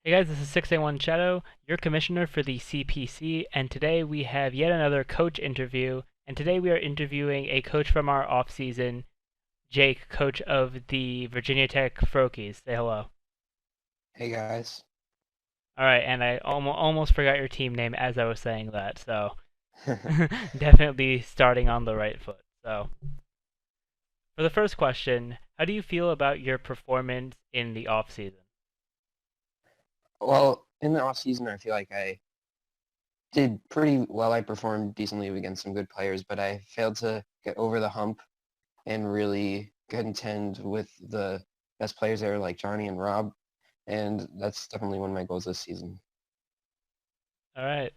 Hey guys, this is 6A1 Shadow, your commissioner for the CPC, and today we have yet another coach interview. And today we are interviewing a coach from our off-season, Jake, coach of the Virginia Tech Froakies. Say hello. Hey guys. All right, and I almost forgot your team name as I was saying that, so definitely starting on the right foot. So, for the first question, how do you feel about your performance in the off-season? Well, in the off season, I feel like I did pretty well. I performed decently against some good players, but I failed to get over the hump and really contend with the best players there like Johnny and Rob. And that's definitely one of my goals this season. All right.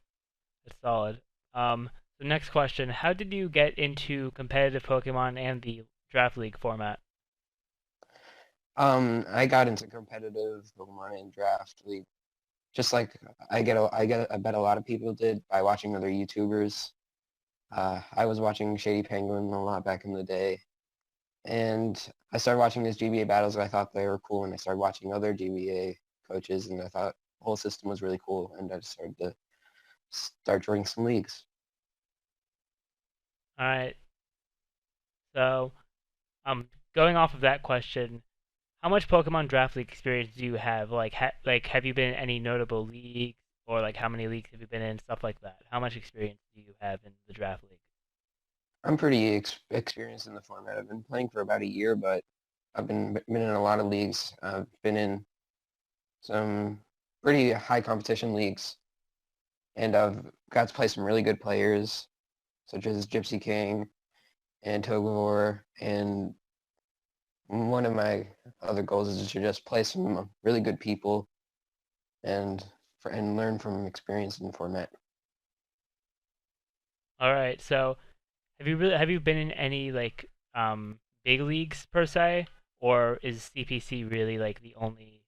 That's solid. The next question: how did you get into competitive Pokemon and the Draft League format? I got into competitive Pokemon and draft league, just like I bet a lot of people did by watching other YouTubers. I was watching Shady Penguin a lot back in the day. And I started watching these GBA battles and I thought they were cool. And I started watching other GBA coaches and I thought the whole system was really cool. And I just started to start joining some leagues. All right. So, going off of that question, how much Pokemon Draft League experience do you have? Like, have you been in any notable leagues, or like, how many leagues have you been in? Stuff like that. How much experience do you have in the Draft League? I'm pretty experienced in the format. I've been playing for about a year, but I've been in a lot of leagues. I've been in some pretty high competition leagues, and I've got to play some really good players, such as Gypsy King and Togavor, and one of my other goals is to just play some really good people and learn from experience in the format. All right. So, have you been in any big leagues per se, or is CPC really like the only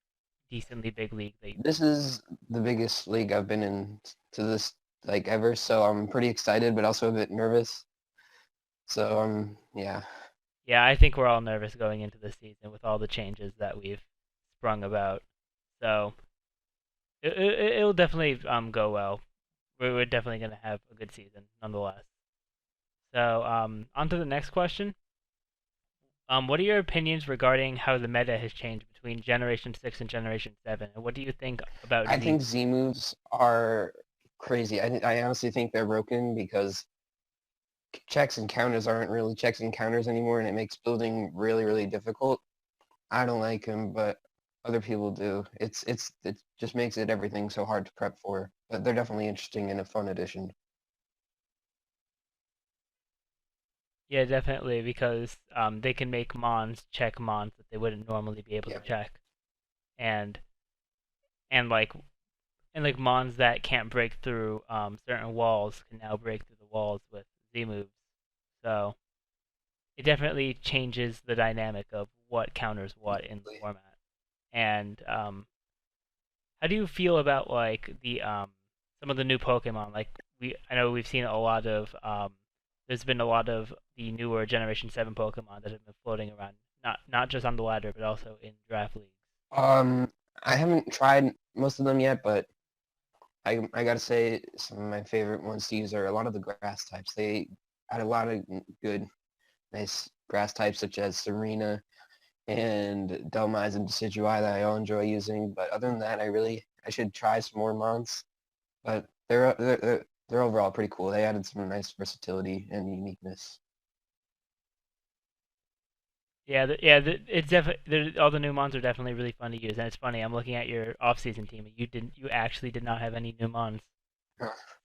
decently big league that you've been This in? is the biggest league I've been in to this like ever, so I'm pretty excited but also a bit nervous. So yeah. Yeah, I think we're all nervous going into the season with all the changes that we've sprung about. So it'll definitely go well. We're definitely gonna have a good season nonetheless. So on to the next question. What are your opinions regarding how the meta has changed between Generation 6 and Generation 7? And what do you think about I Z think moves? Z moves are crazy. I honestly think they're broken because checks and counters aren't really checks and counters anymore, and it makes building really, really difficult. I don't like them, but other people do. It just makes it everything so hard to prep for. But they're definitely interesting and a fun addition. Yeah, definitely, because they can make Mons check Mons that they wouldn't normally be able to Yeah. check. And and like and like Mons that can't break through certain walls can now break through the walls with Z moves. So it definitely changes the dynamic of what counters what in the format. And how do you feel about like the some of the new Pokemon? I know we've seen a lot of there's been a lot of the newer Generation 7 Pokemon that have been floating around, not just on the ladder but also in draft leagues. Um, I haven't tried most of them yet, but I gotta say some of my favorite ones to use are a lot of the grass types. They add a lot of good, nice grass types such as Serena and Dhelmise and Decidueye that I all enjoy using. But other than that, I should try some more mons. But they're overall pretty cool. They added some nice versatility and uniqueness. Yeah, it's definitely all the new mons are definitely really fun to use, and it's funny. I'm looking at your off-season team, and you actually did not have any new mons.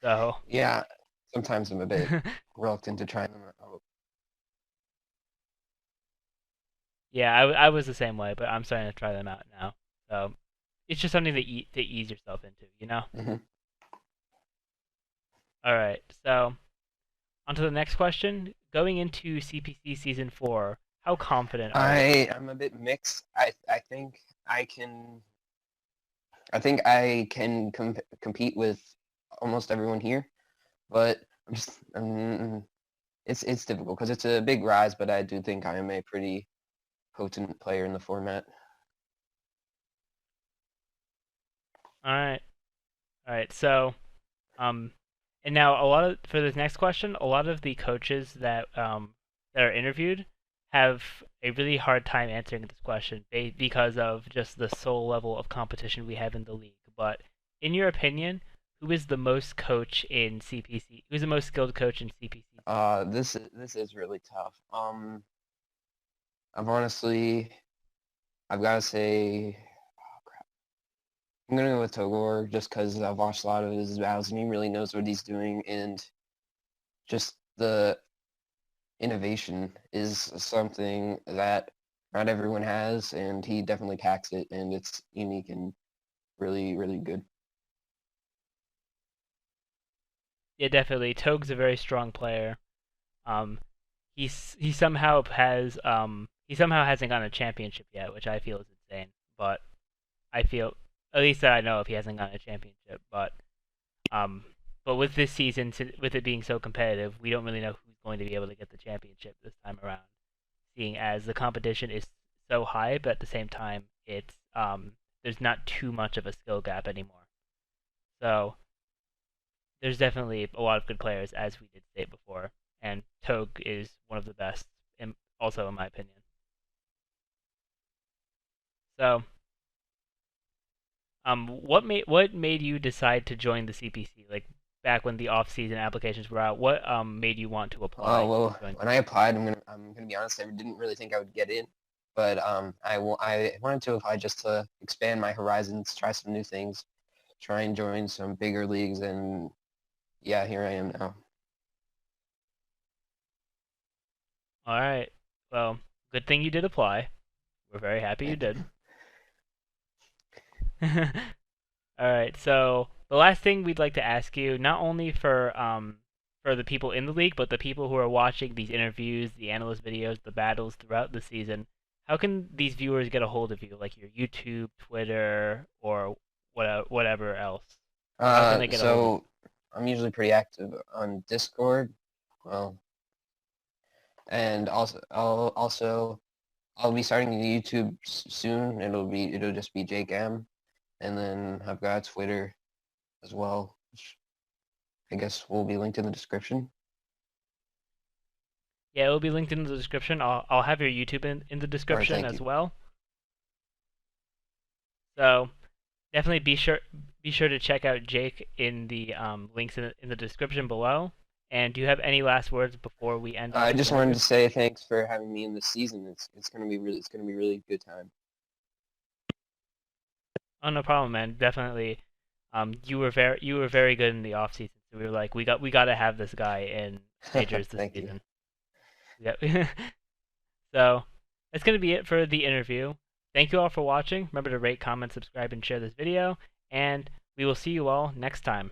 So Yeah, sometimes I'm a bit reluctant to try them out. yeah, I was the same way, but I'm starting to try them out now. So it's just something to ease yourself into, you know. Mhm. All right, so on to the next question. Going into CPC Season 4, how confident are you? I'm a bit mixed. I think I can compete with almost everyone here, but it's difficult because it's a big rise. But I do think I am a pretty potent player in the format. All right. All right. So, um, and now a lot of for this next question, a lot of the coaches that are interviewed have a really hard time answering this question because of just the sole level of competition we have in the league. But in your opinion, who is the most coach in CPC? Who's the most skilled coach in CPC? This is really tough. I've honestly, I've got to say, I'm gonna go with Togor just because I've watched a lot of his battles and he really knows what he's doing, and just the innovation is something that not everyone has, and he definitely packs it, and it's unique and really, really good. Yeah, definitely. Toge's a very strong player. Um, he somehow hasn't gotten a championship yet, which I feel is insane. But I feel at least that I know if he hasn't gotten a championship. Um, but with this season, with it being so competitive, we don't really know who's going to be able to get the championship this time around. Seeing as the competition is so high, but at the same time, there's not too much of a skill gap anymore. So there's definitely a lot of good players, as we did state before, and Togue is one of the best, also in my opinion. So, what made you decide to join the CPC? Like back when the off-season applications were out, what made you want to apply to Well, join? when I applied, I'm gonna be honest, I didn't really think I would get in, but I wanted to apply just to expand my horizons, try some new things, try and join some bigger leagues, and yeah, here I am now. All right. Well, good thing you did apply. We're very happy you Thank you. did. All right. So the last thing we'd like to ask you, not only for the people in the league, but the people who are watching these interviews, the analyst videos, the battles throughout the season, how can these viewers get a hold of you, like your YouTube, Twitter, or whatever else? Like, how can they get a hold of you? So I'm usually pretty active on Discord, well, and I'll be starting the YouTube soon. It'll just be JakeM, and then I've got Twitter as well, which I guess will be linked in the description. Yeah, it will be linked in the description. I'll have your YouTube in the All right, description thank as you. well. So definitely be sure to check out Jake in the links in the description below. And do you have any last words before we end off I this just wanted interview? to say thanks for having me in this season. It's gonna be really good time. Oh, no problem, man. Definitely. You were very good in the off season. So we were like, we got to have this guy in majors this Thank you. season. Yep. So that's gonna be it for the interview. Thank you all for watching. Remember to rate, comment, subscribe, and share this video. And we will see you all next time.